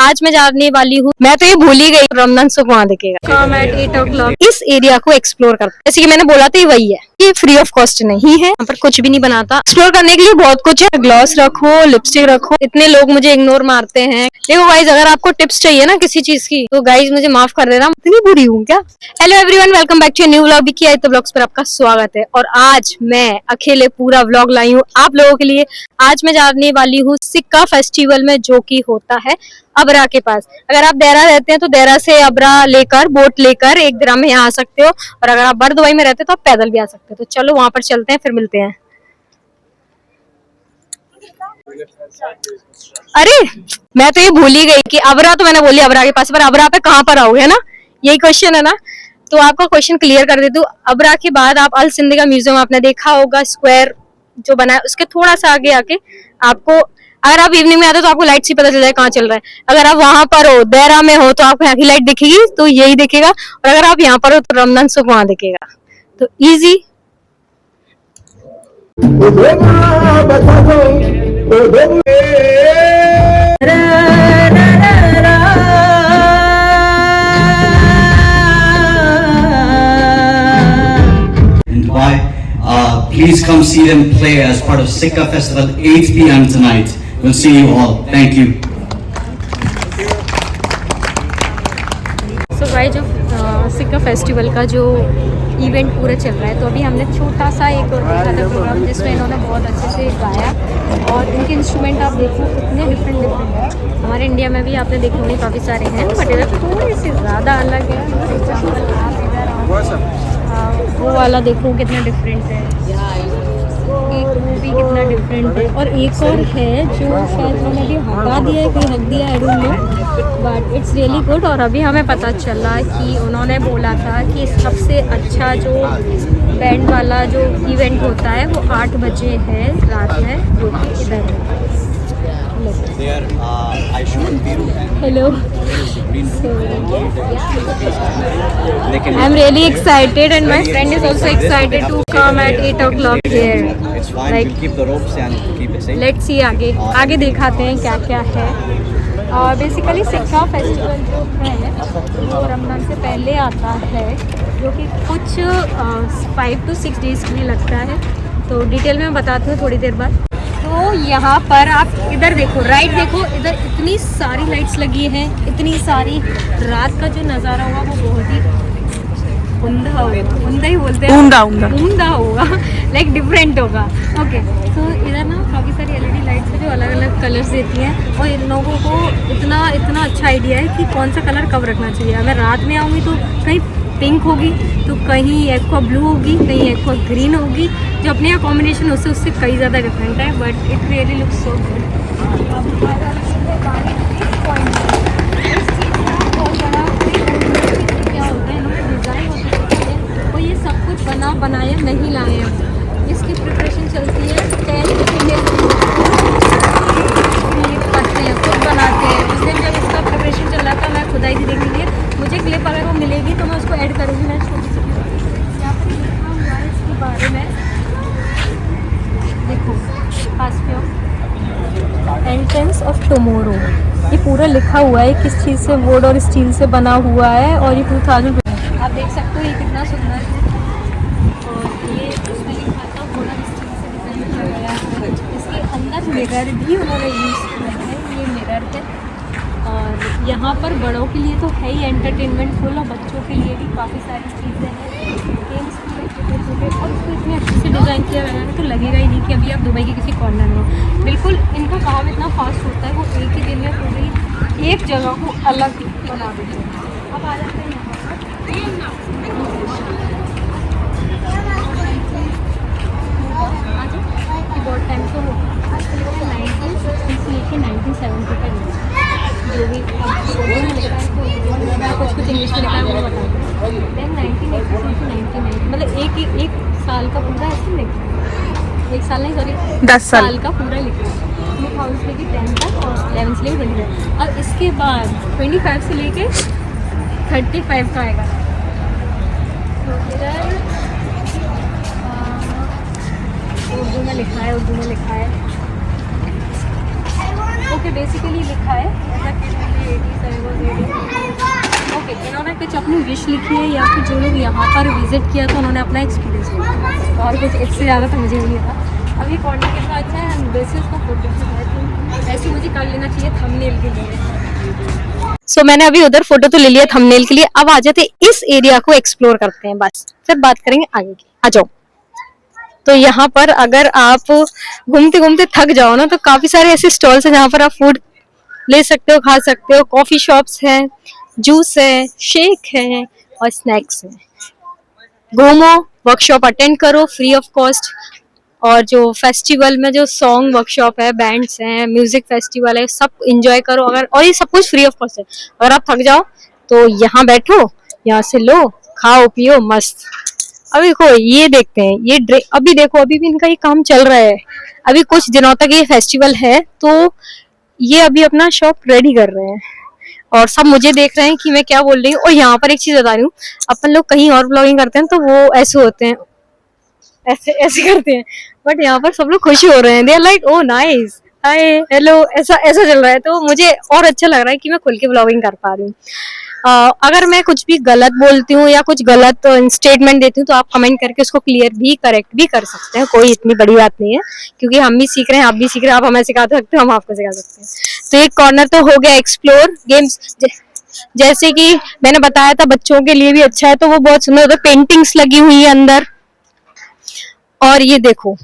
आज मैं जाने वाली हूँ, मैं तो ये भूल ही गई, रमनन सो वहाँ दिखेगा काम एट 8 o'clock। इस एरिया को एक्सप्लोर कर, जैसे कि मैंने बोला था वही है, ये फ्री ऑफ कॉस्ट नहीं है, यहाँ पर कुछ भी नहीं बनाता। एक्सप्लोर करने के लिए बहुत कुछ है, ग्लॉस रखो, लिपस्टिक रखो। इतने लोग मुझे इग्नोर मारते हैं। देखो गाइज, अगर आपको टिप्स चाहिए ना किसी चीज की, तो गाइज मुझे माफ कर देना, इतनी बुरी हूँ क्या। Hello everyone, welcome back to new vlog. Vicky Aditya vlogs पर आपका स्वागत है। और आज मैं अकेले पूरा व्लॉग लाई हूँ आप लोगों के लिए। आज मैं जाने वाली हूँ सिक्का फेस्टिवल में, जो कि होता है अबरा के पास। अगर आप देहरा रहते हैं तो देहरा से अबरा लेकर, बोट लेकर 1 दिरहम में यहाँ आ सकते हो, और अगर आप बरदुबई में रहते हो तो आप पैदल भी आ सकते हो। तो चलो वहां पर चलते हैं, फिर मिलते हैं। अरे मैं तो ये भूल ही गई कि अबरा, तो मैंने बोली अबरा के पास, पर अबरा पे कहाँ पर आओगे, है ना, यही क्वेश्चन है ना। तो आपका क्वेश्चन क्लियर कर देती हूँ। अबरा के बाद आप अल सिंध का म्यूजियम आपने देखा होगा, स्क्वायर जो बना है, उसके थोड़ा सा आगे आके आपको, अगर आप इवनिंग में आते हो तो आपको लाइट से पता चल जाए कहाँ चल रहा है। अगर आप वहां पर हो, देहरा में हो, तो आपको यहाँ की लाइट दिखेगी, तो यही दिखेगा। और अगर आप यहाँ पर हो तो रमनन सुख वहां दिखेगा। तो easy. Please come see them play as part of Sikka Festival 8 p.m. tonight. We'll see you all. Thank you. So भाई, जो सिक्का फेस्टिवल का जो इवेंट पूरा चल रहा है, तो अभी हमने छोटा सा एक देखा था प्रोग्राम, जिसमें इन्होंने बहुत अच्छे से गाया। और इनके इंस्ट्रूमेंट आप देखो कितने डिफरेंट है। हमारे इंडिया में भी आपने देखे होंगे काफ़ी सारे हैं, बट इधर थोड़े से ज़्यादा अलग है। वो वाला देखो कितना डिफरेंट है, एक वो भी कितना डिफरेंट है। और एक और है जो शायद उन्होंने अभी हटा दिया है, कोई हक दिया, I don't know, but it's really good. और अभी हमें पता चला कि उन्होंने बोला था कि सबसे अच्छा जो बैंड वाला जो इवेंट होता है वो 8 बजे है रात में, जो कि इधर है। Hello. So, I am really excited and my friend is also excited to come at 8 o'clock here. It's fine. Like, we'll keep the ropes and keep it safe. Let's see आगे दिखाते हैं क्या क्या है। और बेसिकली सिक्का festival जो है वो रमजान से पहले आता है, जो कि कुछ 5 to 6 डेज के लिए लगता है। तो डिटेल में बताती हूँ थोड़ी देर बाद। तो यहाँ पर आप इधर देखो, राइट देखो, इधर इतनी सारी लाइट्स लगी हैं, इतनी सारी। रात का जो नज़ारा होगा वो बहुत ही उम्दा होगा, उम्दा ही बोलते हैं, उम्दा होगा, लाइक डिफरेंट होगा। ओके, तो इधर ना काफ़ी सारी LED लाइट्स है जो अलग अलग कलर्स देती हैं, और इन लोगों को इतना अच्छा आइडिया है कि कौन सा कलर कब रखना चाहिए। अगर रात में आऊँगी तो कहीं पिंक होगी, तो कहीं एक्वा ब्लू होगी, कहीं एक्वा ग्रीन होगी। जो अपने यहाँ कॉम्बिनेशन उससे कई ज़्यादा डिफरेंट है, but it really looks so good. क्या होता है, इन्होंने डिज़ाइन होती है, वो ये सब कुछ बनाया नहीं लाए हैं। इसकी प्रिपरेशन चलती है 10 करते हैं, खुद बनाते हैं। उस दिन जब इसका प्रिपरेशन चल रहा था, मैं खुद आई थी देखने के लिए। मुझे क्लिप अगर वो मिलेगी तो मैं उसको ऐड करूँगी। मैं छोटी सी यहाँ पर लिखा हुआ है इसके बारे में, देखो पास पे एंट्रेंस ऑफ टुमारो, ये पूरा लिखा हुआ है किस चीज़ से, वुड और स्टील से बना हुआ है। और ये 2000 आप देख सकते हो, ये कितना सुंदर है। और ये उसमें लिखा था वुड और स्टील से डिज़ाइन किया गया है। इसके अंदर मिरर भी उन्होंने यूज़ किया है, ये मिरर है। और यहाँ पर बड़ों के लिए तो है ही एंटरटेनमेंट फुल, और बच्चों के लिए भी काफ़ी सारी चीज़ें हैं, गेम्स के लिए छोटे-छोटे। और उसको इतने अच्छे से डिज़ाइन किया गया है, तो लगेगा ही नहीं कि अभी आप दुबई के किसी कॉर्नर में हो। बिल्कुल इनका काम इतना फास्ट होता है, वो एक ही दिन में पूरी एक जगह को अलग बना देते हैं। अब आ जाते हैं यहाँ पर, बहुत टाइम से हो, आज से 1960 से लेकर 1970 तक जो भी कुछ इंग्लिश में लिखा है वो बता दें। देन 1980 से 1990, मतलब एक साल का पूरा ऐसे लिखा है, 1 साल नहीं, सॉरी 10 साल का पूरा लिखा है। 2000 से लेकर 10 तक और 11 से लेकर 25। और इसके बाद 25 से लेकर 35 का आएगा। तो इधर उर्दू में लिखा है, ओके बेसिकली लिखा है ऐसा कि अपनी विश लिखी है या फिर जो लोग यहाँ पर विजिट किया तो उन्होंने अपना एक्सपीरियंस लिखा है। और कुछ इससे ज़्यादा तो मुझे नहीं था। अभी कॉर्नर कितना अच्छा है, वैसे उसका फोटो ऐसे मुझे कर लेना चाहिए थंबनेल के लिए। सो मैंने अभी उधर फोटो तो ले लिया थंबनेल के लिए, अब आ जाते इस एरिया को एक्सप्लोर करते हैं, बस फिर बात करेंगे आगे की। आ जाओ। तो यहाँ पर अगर आप घूमते घूमते थक जाओ ना, तो काफी सारे ऐसे स्टॉल्स हैं जहाँ पर आप फूड ले सकते हो, खा सकते हो। कॉफी शॉप्स हैं, जूस है, शेक है और स्नैक्स है। घूमो, वर्कशॉप अटेंड करो फ्री ऑफ कॉस्ट। और जो फेस्टिवल में जो सॉन्ग वर्कशॉप है, बैंड्स हैं, म्यूजिक फेस्टिवल है, सब एंजॉय करो। अगर और ये सब कुछ फ्री ऑफ कॉस्ट है। अगर आप थक जाओ तो यहाँ बैठो, यहाँ से लो, खाओ पियो मस्त। अभी देखो ये देखते हैं, ये अभी देखो अभी भी इनका ये काम चल रहा है। अभी कुछ दिनों तक ये फेस्टिवल है तो ये अभी अपना शॉप रेडी कर रहे हैं और सब मुझे देख रहे हैं कि मैं क्या बोल रही हूँ। और यहाँ पर एक चीज बता रही हूँ, अपन लोग कहीं और ब्लॉगिंग करते हैं तो वो ऐसे होते हैं, ऐसे ऐसे करते हैं, बट यहाँ पर सब लोग खुश हो रहे हैं। They are like oh nice, hi hello, ऐसा ऐसा चल रहा है। तो मुझे और अच्छा लग रहा है कि मैं खुल के ब्लॉगिंग कर पा रही हूँ। अगर मैं कुछ भी गलत बोलती हूँ या कुछ गलत स्टेटमेंट देती हूँ तो आप कमेंट करके उसको क्लियर भी, करेक्ट भी कर सकते हैं, कोई इतनी बड़ी बात नहीं है, क्योंकि हम भी सीख रहे हैं, आप भी सीख रहे हैं, आप हमें सिखा सकते हो, हम आपको सिखा सकते हैं। तो एक कॉर्नर तो हो गया एक्सप्लोर। गेम्स जैसे कि मैंने बताया था बच्चों के लिए भी अच्छा है, तो वो बहुत सुंदर होता है, पेंटिंग्स लगी हुई है अंदर। और ये देखो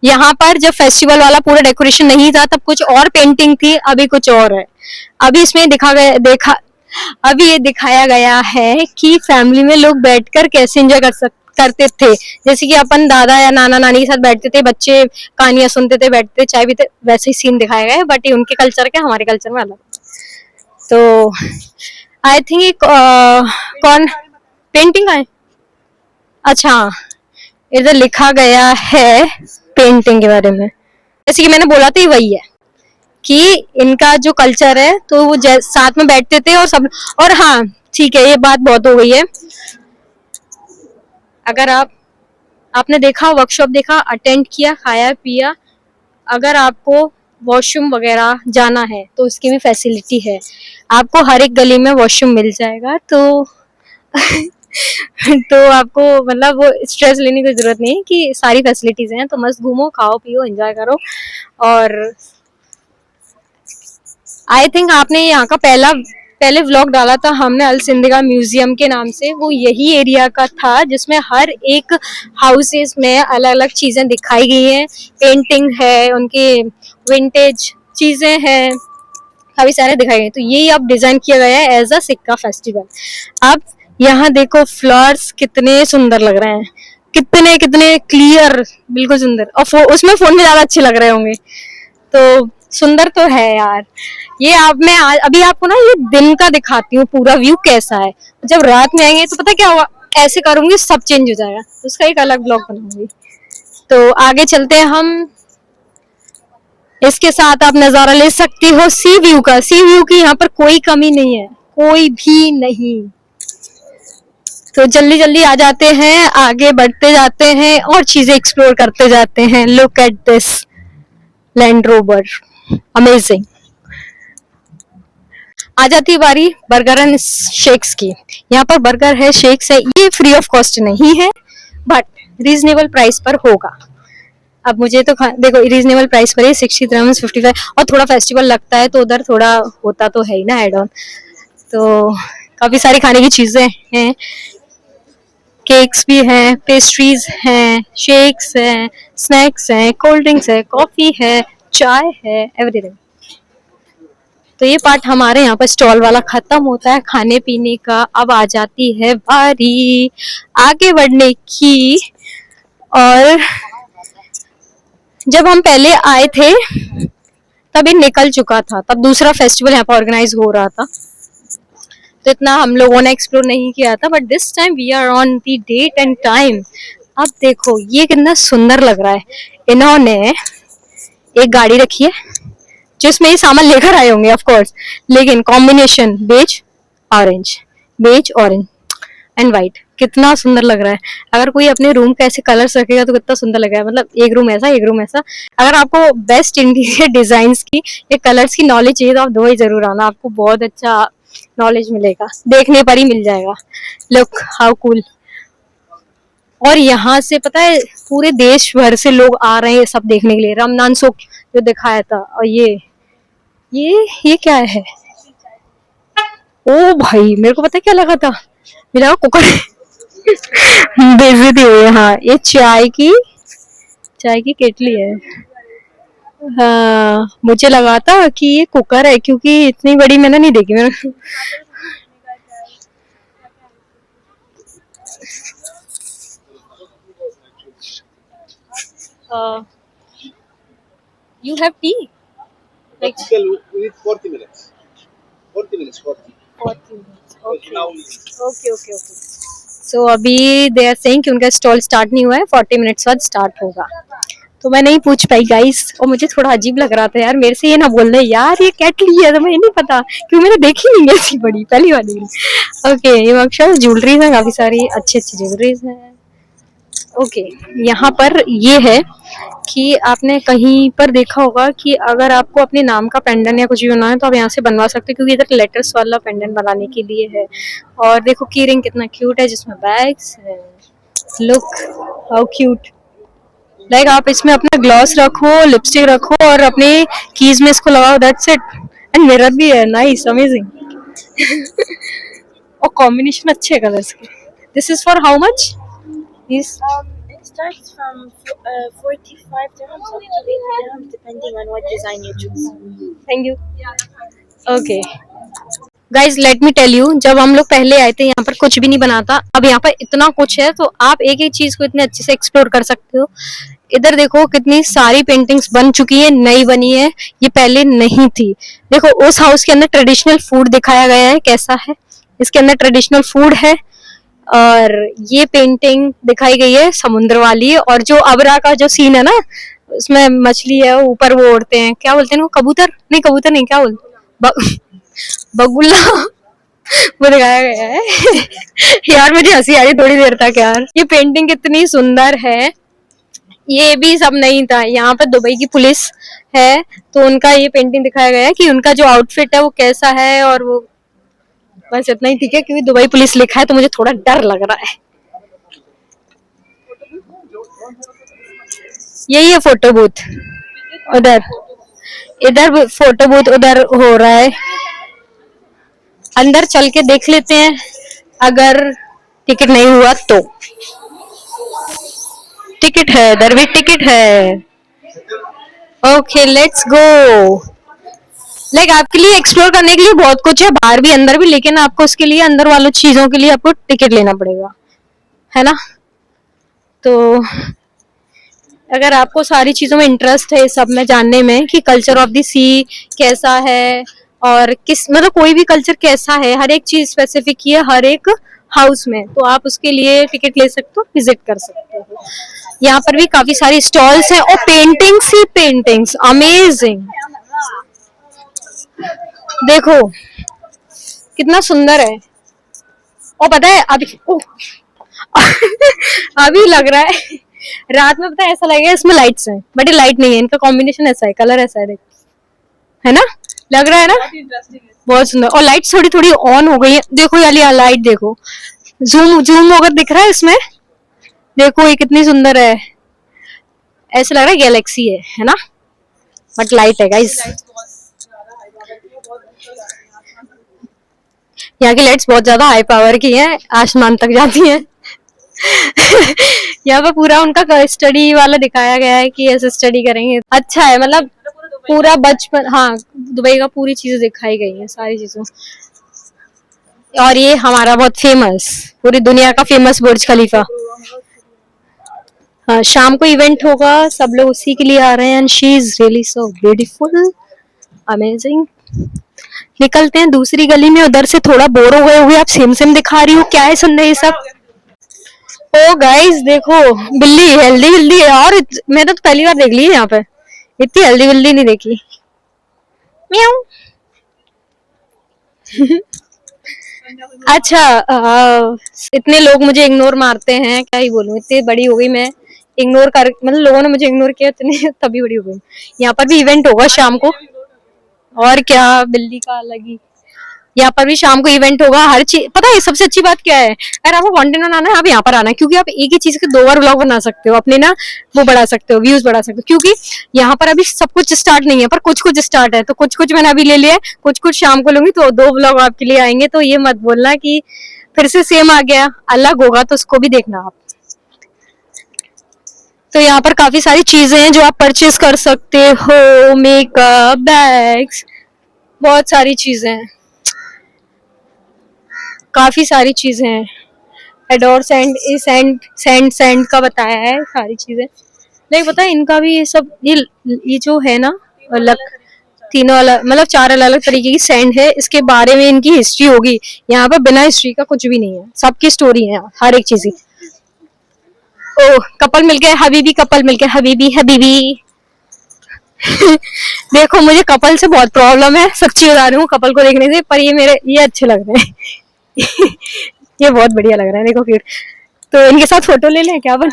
यहाँ पर जब फेस्टिवल वाला पूरा डेकोरेशन नहीं था तब कुछ और पेंटिंग थी, अभी कुछ और है। अभी इसमें अभी ये दिखाया गया है कि फैमिली में लोग बैठकर कैसे एंजॉय करते थे। जैसे कि अपन दादा या नाना नानी के साथ बैठते थे, बच्चे कहानियां सुनते थे, बैठते चाय पीते, वैसे ही सीन दिखाया गया है। बट ये उनके कल्चर के हमारे कल्चर में अलग। तो आई थिंक कौन पेंटिंग है, अच्छा इधर लिखा गया है पेंटिंग के बारे में। जैसे कि मैंने बोला था वही है कि इनका जो कल्चर है तो वो साथ में बैठते थे और सब। और हाँ ठीक है, ये बात बहुत हो गई है। अगर आपने देखा, वर्कशॉप देखा, अटेंड किया, खाया पिया, अगर आपको वॉशरूम वगैरह जाना है तो उसकी भी फैसिलिटी है। आपको हर एक गली में वॉशरूम मिल जाएगा। तो तो आपको मतलब वो स्ट्रेस लेने की जरूरत नहीं है कि सारी फैसिलिटीज हैं। तो मस्त घूमो, खाओ पियो, एंजॉय करो। और आई थिंक आपने यहाँ का पहले व्लॉग डाला था हमने अल सिंधिका म्यूजियम के नाम से, वो यही एरिया का था जिसमें हर एक हाउसेस में अलग अलग चीजें दिखाई गई हैं। पेंटिंग है, उनके विंटेज चीजें हैं, काफी सारे दिखाए गए। तो यही अब डिजाइन किया गया है एज अ सिक्का फेस्टिवल। अब यहाँ देखो फ्लावर्स कितने सुंदर लग रहे हैं, कितने कितने क्लियर, बिल्कुल सुंदर। और उसमें फोन में ज्यादा अच्छे लग रहे होंगे। तो सुंदर तो है यार ये। मैं अभी आपको ना ये दिन का दिखाती हूँ पूरा व्यू कैसा है। जब रात में आएंगे तो पता क्या हुआ, ऐसे करूंगी सब चेंज हो जाएगा, उसका एक अलग ब्लॉग बनाऊंगी। तो आगे चलते हैं हम। इसके साथ आप नजारा ले सकती हो सी व्यू का। सी व्यू की यहाँ पर कोई कमी नहीं है, कोई भी नहीं। तो जल्दी जल्दी आ जाते हैं, आगे बढ़ते जाते हैं और चीजें एक्सप्लोर करते जाते हैं। Look at this Land Rover, amazing. आ जाती है बारी बर्गर एंड शेक्स की। यहाँ पर बर्गर है, शेक्स है, ये फ्री ऑफ कॉस्ट नहीं है बट रीजनेबल प्राइस पर होगा। अब मुझे तो देखो रीजनेबल प्राइस पर ही 60 dirhams 55, और थोड़ा फेस्टिवल लगता है तो उधर थोड़ा होता तो है ही ना एड ऑन। तो काफी सारी खाने की चीजें हैं, केक्स भी हैं, पेस्ट्रीज हैं, शेक्स हैं, स्नैक्स हैं, कोल्ड ड्रिंक्स है, कॉफी है, चाय है, एवरीथिंग। तो ये पार्ट हमारे यहाँ पर स्टॉल वाला खत्म होता है खाने पीने का। अब आ जाती है बारी आगे बढ़ने की। और जब हम पहले आए थे तब ये निकल चुका था, तब दूसरा फेस्टिवल यहाँ पर ऑर्गेनाइज हो रहा था, तो इतना हम लोगों ने एक्सप्लोर नहीं किया था। But this time we are on the date and time. अब देखो ये कितना सुंदर लग रहा है। इन्होंने एक गाड़ी रखी है जिसमें ये सामान लेकर आए होंगे ऑफ कोर्स, लेकिन combination beige orange and white, कितना सुंदर लग रहा है। अगर कोई अपने रूम का ऐसे कलर्स रखेगा तो कितना सुंदर लगेगा। मतलब एक रूम ऐसा, एक रूम ऐसा। अगर आपको बेस्ट इंटीरियर डिजाइन की या कलर्स की नॉलेज चाहिए तो आप दो ही जरूर आना, आपको बहुत अच्छा नॉलेज मिलेगा, देखने पर ही मिल जाएगा। Look how cool. और यहाँ से पता है पूरे देश भर से लोग आ रहे हैं सब देखने के लिए। रमनान सोक जो दिखाया था। और ये क्या है? ओ भाई मेरे को पता है क्या लगा था, मिला कुकर बेइज्जती हुई है। हाँ ये चाय की केटली है। हाँ मुझे लगा था कि ये कुकर है, क्योंकि इतनी बड़ी मैंने नहीं देखी। मैंने you have tea? Like We need 40 minutes. 40 minutes, 40. 40 minutes. Okay. Now okay. So अभी दे आर सेइंग कि उनका स्टॉल स्टार्ट नहीं हुआ है, 40 मिनट्स बाद स्टार्ट होगा। तो मैं नहीं पूछ पाई गाइस, और मुझे थोड़ा अजीब लग रहा था यार, मेरे से ये ना बोल रहे यार ये केटली है, तो मैं नहीं पता क्यों, मैंने देखी नहीं है ऐसी बड़ी, पहली वाली। ओके ये वर्कशॉप ज्वेलरीज है, काफी सारी अच्छी ज्वेलरीज है। ओके यहाँ पर ये है कि आपने कहीं पर देखा होगा कि अगर आपको अपने नाम का पेंडेंट या कुछ भी बनाना है तो आप यहाँ से बनवा सकते हो, क्योंकि इधर लेटर्स वाला पेंडेंट बनाने के लिए है। और देखो की रिंग कितना क्यूट है जिसमें बैग्स है। Look how cute. लाइक आप इसमें अपना ग्लॉस रखो, लिपस्टिक रखो और अपने कीज में इसको लगाओ, दैट्स इट। एंड मिरर भी है, नाइस, अमेजिंग। और कॉम्बिनेशन अच्छे है कलर्स के। This is for how much? This It starts from 45 dirhams up to 80 dirhams depending on what design you choose. thank you. Okay. Guys let me tell you, जब हम लोग पहले आए थे यहाँ पर कुछ भी नहीं बना था, अब यहाँ पर इतना कुछ है, तो आप एक एक चीज को इतने अच्छे से एक्सप्लोर कर सकते हो। इधर देखो कितनी सारी पेंटिंग्स बन चुकी है, नई बनी है, ये पहले नहीं थी। देखो उस हाउस के अंदर ट्रेडिशनल फूड दिखाया गया है कैसा है, इसके अंदर ट्रेडिशनल फूड है। और ये पेंटिंग दिखाई गई है समुद्र वाली, और जो अबरा का जो सीन है ना, उसमें मछली है ऊपर, वो उड़ते हैं, क्या बोलते हैं वो, कबूतर नहीं क्या बोलते, बगुला वो दिखाया गया है। यार मुझे हंसी आ रही थोड़ी देर तक यार, ये पेंटिंग कितनी सुंदर है। ये भी सब नहीं था, यहाँ पर दुबई की पुलिस है, तो उनका ये पेंटिंग दिखाया गया है कि उनका जो आउटफिट है वो कैसा है, और वो बस इतना ही ठीक है, क्योंकि दुबई पुलिस लिखा है तो मुझे थोड़ा डर लग रहा है। यही है फोटो बूथ, इधर फोटो बूथ उधर हो रहा है। अंदर चल के देख लेते हैं, अगर टिकट नहीं हुआ तो। टिकट है, इधर भी टिकट है। Okay let's go. लाइक आपके लिए एक्सप्लोर करने के लिए बहुत कुछ है, बाहर भी अंदर भी, लेकिन आपको उसके लिए अंदर वालों चीजों के लिए आपको टिकट लेना पड़ेगा, है ना। तो अगर आपको सारी चीजों में इंटरेस्ट है, सब में जानने में कि कल्चर ऑफ द सी कैसा है, और किस मतलब कोई भी कल्चर कैसा है, हर एक चीज स्पेसिफिक की है हर एक हाउस में, तो आप उसके लिए टिकट ले सकते हो, विजिट कर सकते हो। यहाँ पर भी काफी सारी स्टॉल्स हैं, और पेंटिंग्स ही पेंटिंग्स, अमेजिंग। देखो कितना सुंदर है। और पता है अभी अभी लग रहा है रात में, पता है ऐसा लगेगा इसमें लाइट्स हैं, बट ये लाइट नहीं है, इनका कॉम्बिनेशन ऐसा है, कलर ऐसा है, देख, है ना, लग रहा है ना, बहुत सुंदर। और लाइट्स थोड़ी थोड़ी ऑन हो गई है, देखो यार लाइट देखो, जूम अगर दिख रहा है इसमें, देखो ये कितनी सुंदर है, ऐसा लग रहा है गैलेक्सी है ना, बट लाइट है गाइस। यहाँ की लाइट्स बहुत ज्यादा हाई पावर की हैं, आसमान तक जाती हैं। यहाँ पर पूरा उनका स्टडी वाला दिखाया गया है कि ऐसे स्टडी करेंगे, अच्छा है, मतलब पूरा बचपन, हाँ दुबई का पूरी चीजें दिखाई गई हैं, सारी चीजों। और ये हमारा बहुत फेमस, पूरी दुनिया का फेमस बुर्ज खलीफा। हाँ शाम को इवेंट होगा, सब लोग उसी के लिए आ रहे हैं, and she is really so beautiful, amazing. निकलते हैं दूसरी गली में, उधर से थोड़ा बोर हो गए हुए, आप सेम दिखा रही हो, क्या है संडे ये सब। ओ गाइस देखो बिल्ली, हेल्दी बिल्ली है, और मैंने तो पहली बार देख ली है यहाँ पे, इतनी हेल्दी बिल्ली नहीं देखी। म्याऊ। अच्छा इतने लोग मुझे इग्नोर मारते हैं, क्या ही बोलूं, इतनी बड़ी हो गई मैं, इग्नोर कर, मतलब लोगों ने मुझे इग्नोर किया इतने, तभी बड़ी हो गई। यहाँ पर भी इवेंट होगा शाम को, और क्या, बिल्ली का अलग ही यहाँ पर भी शाम को इवेंट होगा, हर चीज पता है। सबसे अच्छी बात क्या है, अगर आपको कंटेंट बनाना है आप यहाँ पर आना है, क्योंकि आप एक ही चीज के 2 बार व्लॉग बना सकते हो, अपने ना वो बढ़ा सकते हो, व्यूज बढ़ा सकते हो। क्योंकि यहाँ पर अभी सब कुछ स्टार्ट नहीं है, पर कुछ कुछ स्टार्ट है, तो कुछ कुछ मैंने अभी ले लिया है, कुछ कुछ शाम को लूंगी, तो 2 व्लॉग आपके लिए आएंगे। तो ये मत बोलना कि फिर से सेम आ गया, अलग होगा तो उसको भी देखना आप। तो यहाँ पर काफी सारी चीजें हैं जो आप परचेज कर सकते हो, मेकअप, बैग्स, बहुत सारी चीजें हैं, काफी सारी चीजें हैं। एडोर सेंड का बताया है सारी चीजें। नहीं पता है इनका भी ये सब, ये जो है ना अलग, तीनों अलग मतलब 4 अलग अलग तरीके की सेंड है। इसके बारे में इनकी हिस्ट्री होगी, यहाँ पर बिना हिस्ट्री का कुछ भी नहीं है, सबकी स्टोरी है हर एक चीज की। ओ कपल मिलके हबीबी, कपल मिलके हबीबी हबीबी। देखो मुझे कपल से बहुत प्रॉब्लम है, सच्ची बता रही हूँ, कपल को देखने से, पर ये अच्छे लग रहे हैं। ये बहुत बढ़िया लग रहा है, देखो क्यूट। तो इनके साथ फोटो ले लें क्या अपन?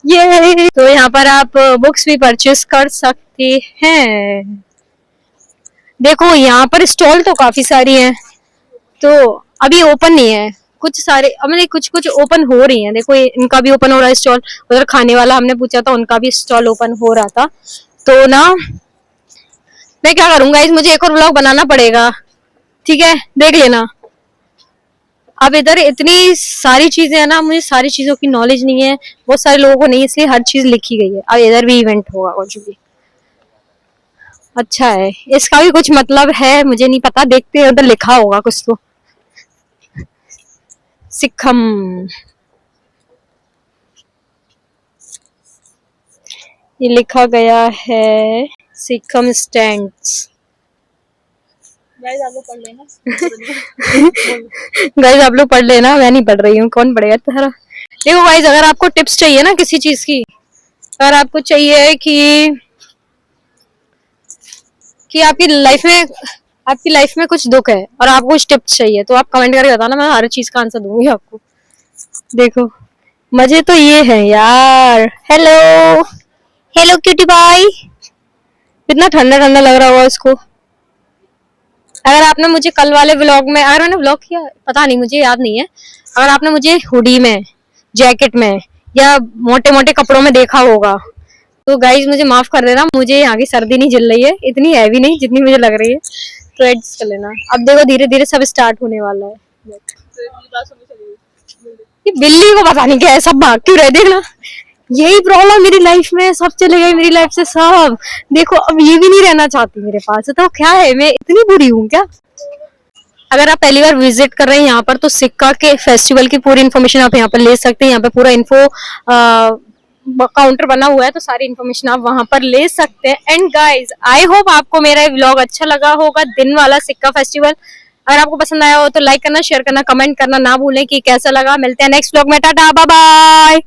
ये तो यहाँ पर आप बुक्स भी परचेस कर सकते हैं। देखो यहाँ पर स्टॉल तो काफी सारी हैं, तो अभी ओपन नहीं है, कुछ सारे मतलब कुछ कुछ ओपन हो रही हैं। देखो इनका भी ओपन हो रहा है स्टॉल, उधर खाने वाला हमने पूछा था, उनका भी स्टॉल ओपन हो रहा था। तो ना मैं क्या करूंगा, मुझे एक और व्लॉग बनाना पड़ेगा, ठीक है, देख लेना। अब इधर इतनी सारी चीजें है ना, मुझे सारी चीजों की नॉलेज नहीं है, बहुत सारे लोगों को नहीं, इसलिए हर चीज लिखी गई है। अब इधर भी इवेंट होगा कुछ भी, अच्छा है, इसका भी कुछ मतलब है, मुझे नहीं पता, देखते हैं उधर लिखा होगा कुछ तो। सिक्किम, ये लिखा गया है सिक्किम स्टैंड्स। गाइस आप लोग पढ़ लेना। गाइस आप लोग पढ़ लेना, मैं नहीं पढ़ रही हूँ, कौन पढ़ेगा तुम्हारा। देखो गाइस अगर आपको टिप्स चाहिए ना किसी चीज की, अगर आपको चाहिए कि आपकी लाइफ में कुछ दुख है और आपको कुछ टिप्स चाहिए, तो आप कमेंट करके बताना, मैं हर चीज का आंसर दूंगी आपको। देखो मजे तो ये है यार। हेलो हेलो क्यूटी बॉय, कितना ठंडा ठंडा लग रहा होगा इसको। अगर आपने मुझे कल वाले व्लॉग में, अगर मैंने व्लॉग किया पता नहीं, मुझे याद नहीं है, अगर आपने मुझे हुडी में, जैकेट में या मोटे मोटे कपड़ों में देखा होगा, तो गाइज मुझे माफ कर देना, मुझे यहाँ की सर्दी नहीं झेल रही है, इतनी हैवी नहीं जितनी मुझे लग रही है, तो एडजस्ट कर लेना। अब देखो धीरे धीरे सब स्टार्ट होने वाला है। ये बिल्ली को पता नहीं क्या है, सब भाग क्यों रहे, देखना यही प्रॉब्लम मेरी लाइफ में, सब चले गए मेरी लाइफ से सब। देखो अब ये भी नहीं रहना चाहती मेरे पास, तो क्या है, मैं इतनी बुरी हूँ क्या? अगर आप पहली बार विजिट कर रहे हैं यहाँ पर, तो सिक्का के फेस्टिवल की पूरी इन्फॉर्मेशन आप यहाँ पर ले सकते हैं। यहाँ पे पूरा इन्फो काउंटर बना हुआ है, तो सारी इन्फॉर्मेशन आप वहां पर ले सकते हैं। एंड गाइज आई होप आपको मेरा ये व्लॉग अच्छा लगा होगा, दिन वाला सिक्का फेस्टिवल। अगर आपको पसंद आया हो तो लाइक करना, शेयर करना, कमेंट करना ना भूलें कि कैसा लगा। मिलते हैं नेक्स्ट व्लॉग में, टाटा बाय बाय।